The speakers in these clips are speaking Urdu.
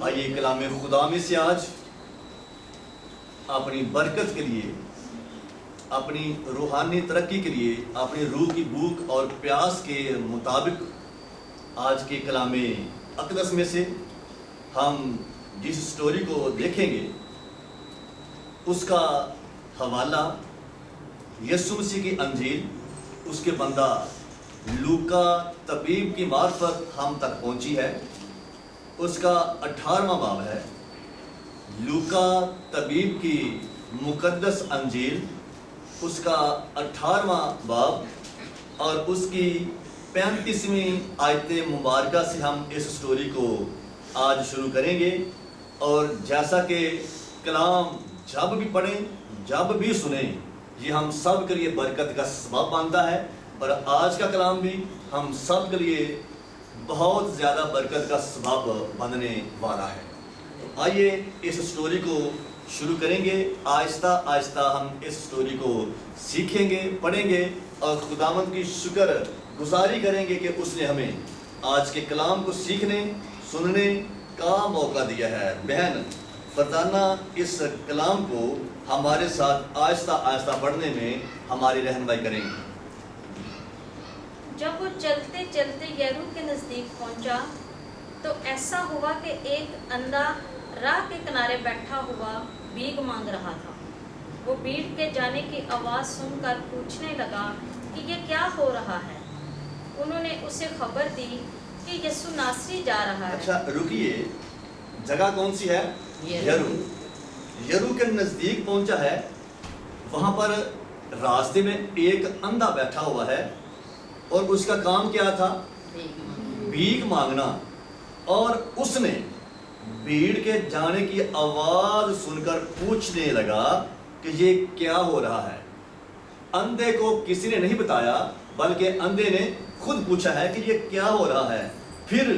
آئیے کلام خدا میں سے آج اپنی برکت کے لیے، اپنی روحانی ترقی کے لیے، اپنی روح کی بھوک اور پیاس کے مطابق آج کے کلام اقدس میں سے ہم جس سٹوری کو دیکھیں گے اس کا حوالہ یسوع مسیح کی انجیل، اس کے بندہ لوکا طبیب کی معرفت ہم تک پہنچی ہے۔ اس کا 18واں باب ہے، لوکا طبیب کی مقدس انجیل، اس کا 18واں باب اور اس کی 35ویں آیت مبارکہ سے ہم اس سٹوری کو آج شروع کریں گے۔ اور جیسا کہ کلام جب بھی پڑھیں، جب بھی سنیں، یہ ہم سب کے لیے برکت کا سبب بنتا ہے، اور آج کا کلام بھی ہم سب کے لیے بہت زیادہ برکت کا سبب بننے والا ہے۔ تو آئیے اس سٹوری کو شروع کریں گے۔ آہستہ آہستہ ہم اس سٹوری کو سیکھیں گے، پڑھیں گے اور خداوند کی شکر گزاری کریں گے کہ اس نے ہمیں آج کے کلام کو سیکھنے سننے کا موقع دیا ہے۔ بہن فرزانہ اس کلام کو ہمارے ساتھ آہستہ آہستہ پڑھنے میں ہماری رہنمائی کریں گے۔ جب وہ چلتے چلتے یریکو کے نزدیک پہنچا تو ایسا ہوا کہ ایک اندھا راہ کے کنارے بیٹھا ہوا بھیک مانگ رہا تھا۔ وہ بھیڑ کے جانے کی آواز سن کر پوچھنے لگا کہ یہ کیا ہو رہا ہے۔ انہوں نے اسے خبر دی کہ یسوع ناصری جا رہا ہے۔ اچھا رکیے، جگہ کون سی ہے؟ یریکو کے نزدیک پہنچا ہے۔ وہاں پر راستے میں ایک اندھا بیٹھا ہوا ہے اور اس کا کام کیا تھا؟ بھیک مانگنا۔ اور اس نے بھیڑ کے جانے کی آواز سن کر پوچھنے لگا کہ یہ کیا ہو رہا ہے۔ اندھے کو کسی نے نہیں بتایا بلکہ اندھے نے خود پوچھا ہے کہ یہ کیا ہو رہا ہے۔ پھر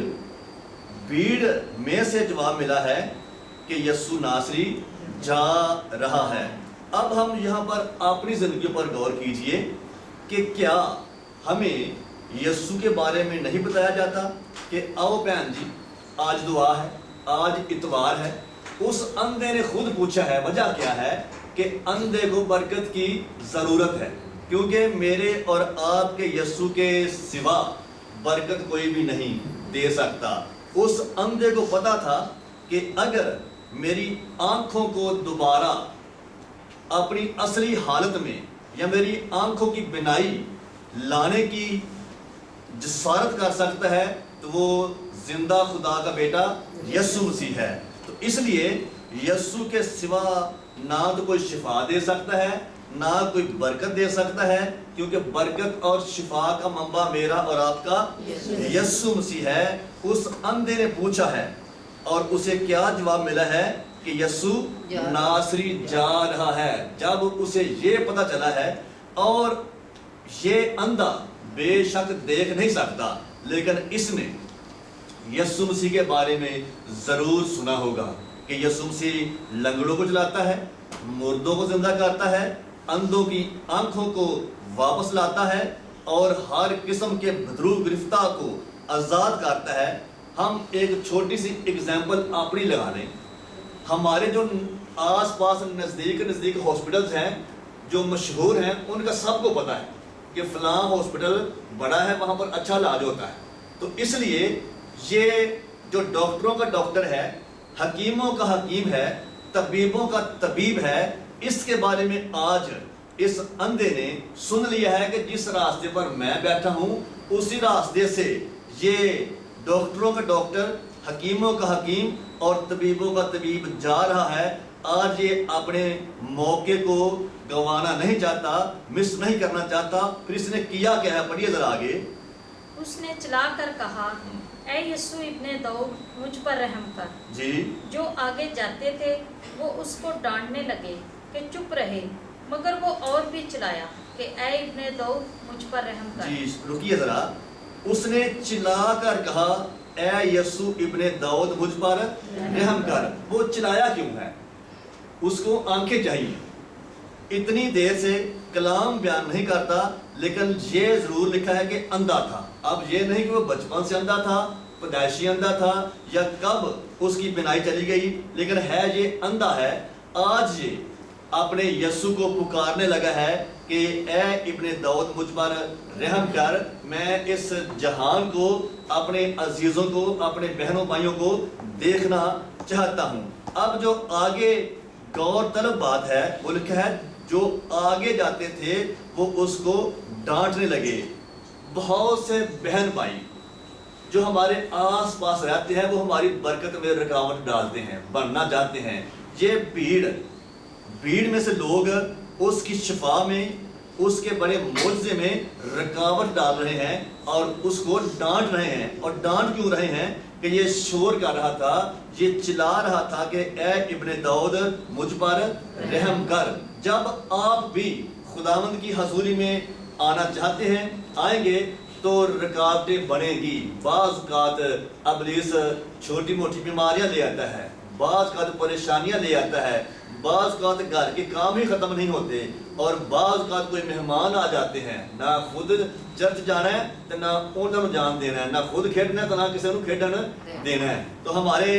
بھیڑ میں سے جواب ملا ہے کہ یسوع ناصری جا رہا ہے۔ اب ہم یہاں پر اپنی زندگی پر غور کیجئے کہ کیا ہمیں یسوع کے بارے میں نہیں بتایا جاتا کہ آؤ بہن جی آج دعا ہے، آج اتوار ہے۔ اس اندھے نے خود پوچھا ہے، وجہ کیا ہے کہ اندھے کو برکت کی ضرورت ہے، کیونکہ میرے اور آپ کے یسوع کے سوا برکت کوئی بھی نہیں دے سکتا۔ اس اندھے کو پتا تھا کہ اگر میری آنکھوں کو دوبارہ اپنی اصلی حالت میں یا میری آنکھوں کی بینائی لانے کی جسارت کر سکتا ہے تو وہ زندہ خدا کا بیٹا یسوع مسیح ہے۔ تو اس لیے یسوع کے سوا نہ تو کوئی شفا دے سکتا ہے، نہ کوئی برکت دے سکتا ہے، کیونکہ برکت اور شفا کا منبع میرا اور آپ کا یسوع مسیح ہے۔ اس اندھے نے پوچھا ہے اور اسے کیا جواب ملا ہے کہ یسوع ناصری جا رہا ہے۔ جب اسے یہ پتہ چلا ہے، اور یہ اندھا بے شک دیکھ نہیں سکتا لیکن اس نے یسوع مسیح کے بارے میں ضرور سنا ہوگا کہ یسوع مسیح لنگڑوں کو چلاتا ہے، مردوں کو زندہ کرتا ہے، اندھوں کی آنکھوں کو واپس لاتا ہے اور ہر قسم کے بدرو گرفتہ کو آزاد کرتا ہے۔ ہم ایک چھوٹی سی اگزامپل اپنی لگا لیں۔ ہمارے جو آس پاس نزدیک ہاسپٹلز ہیں جو مشہور ہیں، ان کا سب کو پتہ ہے کہ فلاں ہاسپٹل بڑا ہے، وہاں پر اچھا علاج ہوتا ہے۔ تو اس لیے یہ جو ڈاکٹروں کا ڈاکٹر ہے، حکیموں کا حکیم ہے، طبیبوں کا طبیب ہے، اس کے بارے میں آج اس اندھے نے سن لیا ہے کہ جس راستے پر میں بیٹھا ہوں اسی راستے سے یہ ڈاکٹروں کا ڈاکٹر، حکیموں کا حکیم اور طبیبوں کا طبیب جا رہا ہے۔ آج یہ اپنے موقع کو گنوانا نہیں چاہتا، مس نہیں کرنا چاہتا۔ پھر اس نے کیا کیا ہے، پڑھیے ذرا آگے۔ اس نے چلا کر کہا، اے یسوع ابن داؤد مجھ پر رحم کر۔ جی جو آگے جاتے تھے وہ اس کو ڈانٹنے لگے کہ چپ رہے، مگر وہ اور بھی چلایا کہ اے ابن داؤد مجھ پر رحم کر۔ جی رکیے ذرا، اس نے چلا کر کہا اے یسوع ابن داؤد مجھ پر رحم کر۔ وہ چلایا کیوں ہے؟ اس کو آنکھیں چاہیے۔ اتنی دیر سے کلام بیان نہیں کرتا لیکن یہ ضرور لکھا ہے کہ اندھا تھا۔ اب یہ نہیں کہ وہ بچپن سے اندھا تھا پیدائشی اندھا تھا یا کب اس کی بینائی چلی گئی، لیکن ہے یہ اندھا ہے، آج یہ اپنے یسوع کو پکارنے لگا ہے کہ اے ابن داؤد مجھ پر رحم کر، میں اس جہان کو، اپنے عزیزوں کو، اپنے بہنوں بھائیوں کو دیکھنا چاہتا ہوں۔ اب جو آگے غور طلب بات ہے وہ لکھا ہے جو آگے جاتے تھے وہ اس کو ڈانٹنے لگے۔ بہت سے بہن بھائی جو ہمارے آس پاس رہتے ہیں وہ ہماری برکت میں رکاوٹ ڈالتے ہیں، بننا چاہتے ہیں۔ یہ بھیڑ میں سے لوگ اس کی شفا میں، اس کے بڑے معجزے میں رکاوٹ ڈال رہے ہیں اور اس کو ڈانٹ رہے ہیں۔ اور ڈانٹ کیوں رہے ہیں؟ کہ یہ شور کر رہا تھا، یہ چلا رہا تھا کہ اے ابن داؤد مجھ پر رحم کر۔ جب آپ بھی خداوند کی حضوری میں آنا چاہتے ہیں، آئیں گے تو رکاوٹیں بڑھیں گی۔ بعض اوقات ابلیس چھوٹی موٹی بیماریاں لے آتا ہے، بعض اوقات پریشانیاں لے آتا ہے، بعض اوقات گھر کے کام ہی ختم نہیں ہوتے، اور بعض اوقات کوئی مہمان آ جاتے ہیں، نہ خود چرچ جانا ہے تو نہ انہوں جان دینا ہے، نہ خود کھیڈنا ہے تو نہ کسی کو کھیڈن دینا ہے۔ تو ہمارے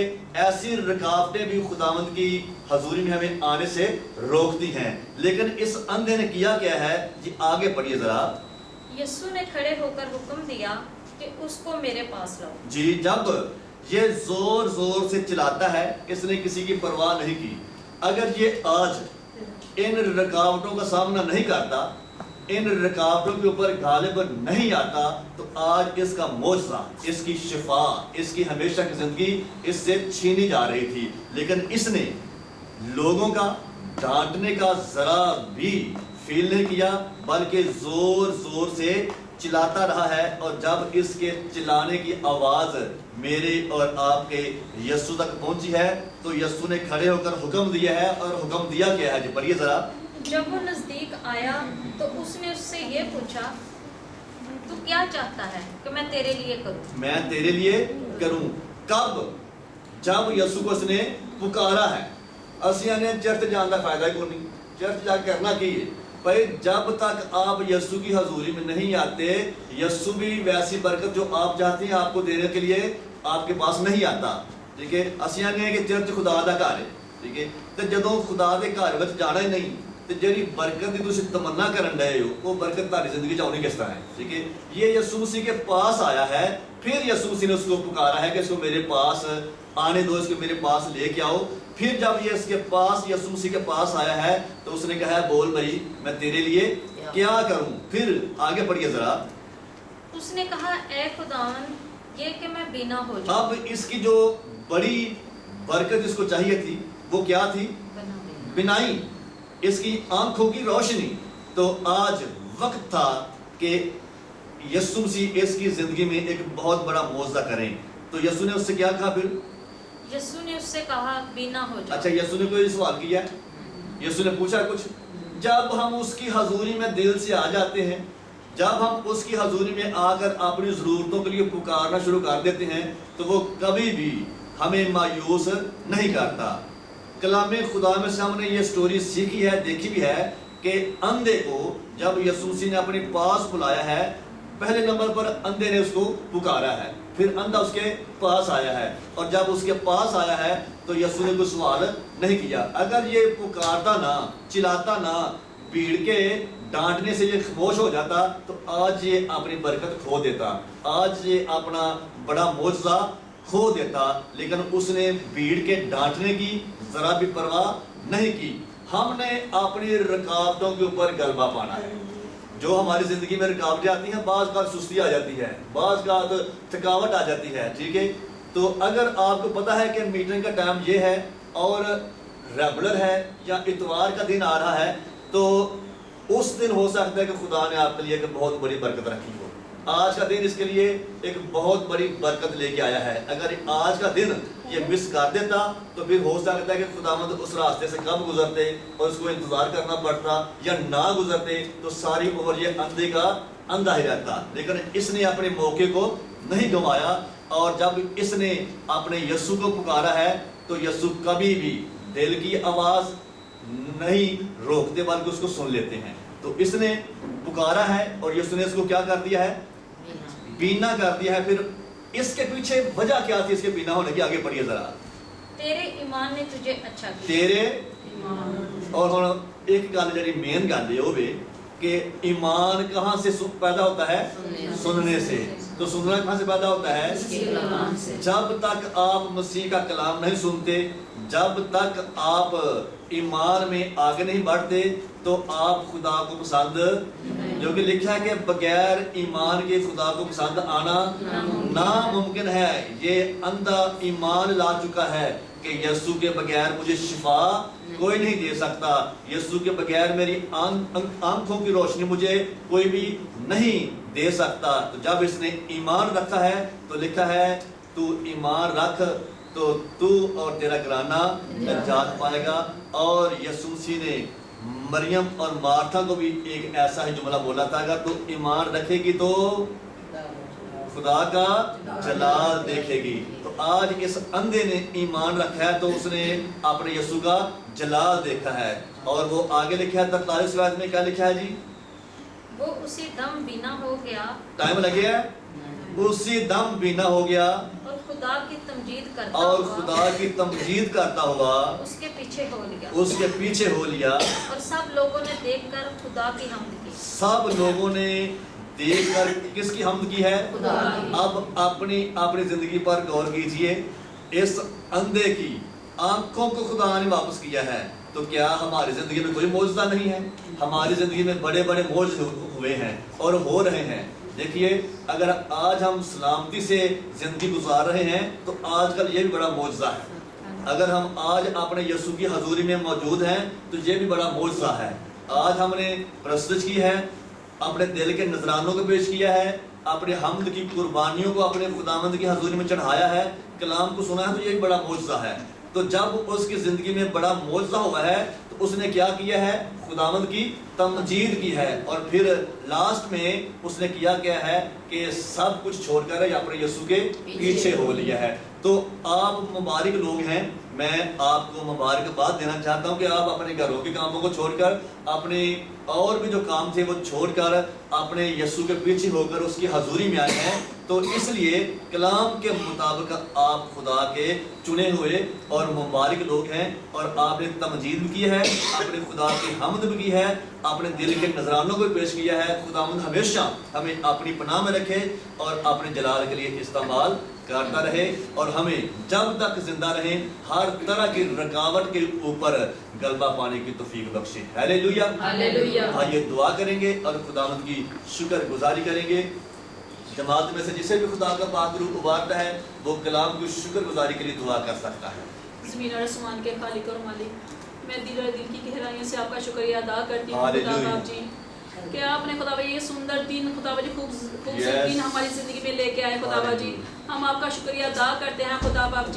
ایسی رکاوٹیں بھی خداوند کی حضوری میں ہمیں آنے سے روکتی ہیں۔ لیکن اس اندھے نے کیا ہے؟ جی آگے پڑھیے ذرا۔ یسوع نے کھڑے ہو کر حکم دیا کہ اس کو میرے پاس لاؤ۔ جی جب یہ زور زور سے چلاتا ہے، اس نے کسی کی پرواہ نہیں کی۔ اگر یہ آج ان رکاوٹوں کا سامنا نہیں کرتا، ان رکاوٹوں کے اوپر غالب نہیں آتا، تو آج اس کا معجزہ، اس کی شفا، اس کی ہمیشہ کی زندگی اس سے چھینی جا رہی تھی۔ لیکن اس نے لوگوں کا ڈانٹنے کا ذرا بھی فیل نہیں کیا، بلکہ زور زور سے چلاتا رہا ہے۔ اور جب اس کے چلانے کی آواز میرے اور آپ کے یسوع تک پہنچی ہے تو یسوع نے کھڑے ہو کر حکم دیا ہے، اور حکم دیا کیا ہے؟ جی پڑھیے ذرا۔ جب وہ نزدیک آیا تو اس نے اس سے یہ پوچھا، تو کیا چاہتا ہے کہ میں تیرے لیے کروں؟ میں تیرے لیے کروں۔ کب؟ جب یسوع کو اس نے پکارا ہے۔ اسیاں نے چرچ جان کا فائدہ کو نہیں، چرچ جا کرنا کی ہے بھائی، جب تک آپ یسوع کی حضوری میں نہیں آتے، یسوع بھی ویسی برکت جو آپ چاہتے ہیں آپ کو دینے کے لیے آپ کے پاس نہیں آتا۔ ٹھیک ہے، اسیاں نے کہ چرچ خدا دا گھر ہے، ٹھیک ہے، تو جدوں خدا دے گھر وچ جانا ہی نہیں تو جڑی برکت دی تسی تمنا کرن رہے ہو وہ برکت تہاڈی زندگی چ ہونی کس طرح ہے؟ ٹھیک ہے، یہ یسوع مسیح کے پاس آیا ہے، پھر یسوع مسیح نے اس کو پکارا ہے کہ اس کو میرے پاس آنے دو، اس کو میرے پاس لے کے آؤ۔ پھر جب یہ اس کے پاس، یسوع مسیح کے پاس آیا ہے تو اس نے کہا ہے بول بھائی میں تیرے لیے کیا کروں؟ پھر آگے پڑھیے ذرا۔ اس نے کہا اے خداوند یہ کہ میں بینا ہو جاؤں۔ اب اس کی جو بڑی برکت اس کو چاہیے تھی وہ کیا تھی؟ بینائی، اس کی آنکھوں کی روشنی۔ تو آج وقت تھا کہ یسوع مسیح اس کی زندگی میں ایک بہت بڑا معجزہ کریں۔ تو یسوع نے اس سے کیا کہا؟ پھر یسوع نے اس سے کہا بینا ہو جاؤ۔ اچھا، یسوع نے کوئی سوال کیا ہے؟ یسوع نے پوچھا کچھ؟ جب ہم اس کی حضوری میں دل سے آ جاتے ہیں، جب ہم اس کی حضوری میں آ کر اپنی ضرورتوں کے لیے پکارنا شروع کر دیتے ہیں تو وہ کبھی بھی ہمیں مایوس نہیں کرتا۔ کلام خدا میں سے ہم نے یہ سٹوری سیکھی ہے، دیکھی بھی ہے کہ اندھے کو جب یسوع مسیح نے اپنے پاس بلایا ہے، پہلے نمبر پر اندھے نے اس کو پکارا ہے، پھر اندھا اس کے پاس آیا ہے، اور جب اس کے پاس آیا ہے تو یسوع نے کوئی سوال نہیں کیا۔ اگر یہ پکارتا نہ، چلاتا نہ، بھیڑ کے ڈانٹنے سے یہ خاموش ہو جاتا تو آج یہ اپنی برکت کھو دیتا، آج یہ اپنا بڑا معجزہ کھو دیتا۔ لیکن اس نے بھیڑ کے ڈانٹنے کی ذرا بھی پرواہ نہیں کی۔ ہم نے اپنی رکاوٹوں کے اوپر غلبہ پانا ہے۔ جو ہماری زندگی میں رکاوٹیں آتی ہیں، بعض کا سستی آ جاتی ہے، بعض کا تھکاوٹ آ جاتی ہے، ٹھیک ہے، تو اگر آپ کو پتا ہے کہ میٹنگ کا ٹائم یہ ہے اور ریگولر ہے یا اتوار کا دن آ رہا ہے، تو اس دن ہو سکتا ہے کہ خدا نے آپ کے لیے ایک بہت بڑی برکت رکھی ہو۔ آج کا دن اس کے لیے ایک بہت بڑی برکت لے کے آیا ہے۔ اگر آج کا دن یہ مس کر دیتا تو پھر ہو سکتا ہے کہ خداوند اس راستے سے کب گزرتے اور اس کو انتظار کرنا پڑتا، یا نہ گزرتے تو ساری عمر یہ اندھے کا اندھا ہی رہتا۔ لیکن اس نے اپنے موقع کو نہیں گنوایا، اور جب اس نے اپنے یسوع کو پکارا ہے تو یسوع کبھی بھی دل کی آواز نہیں روکتے بلکہ اس کو سن لیتے ہیں۔ تو اس نے پکارا ہے اور یسوع نے اس کو کیا کر دیا ہے؟ بینا کر دیا ہے۔ پھر اس کے پیچھے وجہ کیا تھی اس کے بنا ہونے کی؟ آگے پڑھیے ذرا. تیرے ایمان نے تجھے اچھا کیا. تیرے اور ہن ایک گل جڑی مین گل ہے وہ بھی کہ ایمان کہاں سے پیدا ہوتا ہے؟ سننے سے. تو سننا کہاں سے پیدا ہوتا ہے؟ جب تک آپ مسیح کا کلام نہیں سنتے، جب تک آپ ایمان میں آگے نہیں بڑھتے تو آپ خدا کو پسند، جو کہ لکھا ہے کہ بغیر ایمان کے خدا کو پسند آنا ناممکن ہے. یہ اندھا ایمان لا چکا ہے کہ یسوع کے بغیر مجھے شفا کوئی نہیں دے سکتا، یسوع کے بغیر میری آنکھوں کی روشنی مجھے کوئی بھی نہیں دے سکتا. تو جب اس نے ایمان رکھا ہے تو لکھا ہے تو ایمان رکھ تو تو اور تیرا گھرانہ نجات پائے گا. اور یسوع مسیح نے مریم اور مارتھا کو بھی ایک ایسا ہی جملہ بولا تھا، اگر تو ایمان رکھے گی تو خدا کا جلال دیکھے گی. تو آج اس اندھے نے ایمان رکھا ہے تو اس نے اپنے یسوع کا جلال دیکھا ہے. اور وہ آگے لکھا ہے 43 آیت میں کیا لکھا ہے جی؟ وہ اسی دم بینا ہو گیا. ٹائم لگے ہے. اسی دم بینا ہو گیا اور خدا کی تمجید کرتا اور ہوا خدا کی تمجید کرتا ہوا اس کے پیچھے ہو لیا. اس کے پیچھے ہو لیا. اور سب لوگوں نے دیکھ کر خدا کی حمد کی. سب لوگوں نے دیکھ کر کس کی حمد کی ہے؟ خدا کی. اب اپنی زندگی پر غور کیجئے. اس اندھے کی آنکھوں کو خدا نے واپس کیا ہے تو کیا ہماری زندگی میں کوئی معجزہ نہیں ہے؟ ہماری زندگی میں بڑے بڑے معجزے ہوئے ہیں اور ہو رہے ہیں. دیکھیے اگر آج ہم سلامتی سے زندگی گزار رہے ہیں تو آج کل یہ بھی بڑا معجزہ ہے. اگر ہم آج اپنے یسوع کی حضوری میں موجود ہیں تو یہ بھی بڑا معجزہ ہے. آج ہم نے پرستش کی ہے، اپنے دل کے نذرانوں کو پیش کیا ہے، اپنے حمد کی قربانیوں کو اپنے خداوند کی حضوری میں چڑھایا ہے، کلام کو سنا ہے، تو یہ بھی بڑا معجزہ ہے. تو جب اس کی زندگی میں بڑا معجزہ ہوا ہے تو اس نے کیا کیا ہے؟ خداوند کی تمجید کی ہے. اور پھر لاسٹ میں اس نے کیا ہے کہ سب کچھ چھوڑ کر اپنے یسوع کے پیچھے ہو لیا ہے. تو آپ مبارک لوگ ہیں. میں آپ کو مبارکباد دینا چاہتا ہوں کہ آپ اپنے گھروں کے کاموں کو چھوڑ کر، اپنے اور بھی جو کام تھے وہ چھوڑ کر اپنے یسوع کے پیچھے ہو کر اس کی حضوری میں آئے ہیں. تو اس لیے کلام کے مطابق آپ خدا کے چنے ہوئے اور مبارک لوگ ہیں. اور آپ نے تمجید بھی کی ہے، اپنے خدا کی حمد بھی کی ہے، اپنے دل کے نذرانوں کو پیش کیا ہے. خداوند ہمیشہ ہمیں اپنی پناہ میں رکھے اور اپنے جلال کے لیے استعمال کرتا رہے، اور ہمیں جب تک زندہ رہیں ہر طرح کی رکاوٹ کے اوپر غلبہ پانے کی توفیق بخشے. ہیلیلویا. آئیے دعا کریں گے اور خداوند کی شکر گزاری کریں گے. جماعت میں سے جسے بھی خدا کا پاک روح ابارتا ہے وہ کلام کی شکر گزاری کے لیے دعا کر سکتا ہے. زمین اور آسمان کے خالق اور مالک، میں دل اور دل کی گہرائیوں سے آپ کا شکریہ ادا کرتی ہوں خدا باپ جی کہ آپ نے خدا بھائی یہ سندر دن خدا بھائی خوبصورت دن ہماری زندگی میں لے کے آئے. خدا باپ جی ہم آپ کا شکریہ ادا کرتے ہیں خدا باپ جی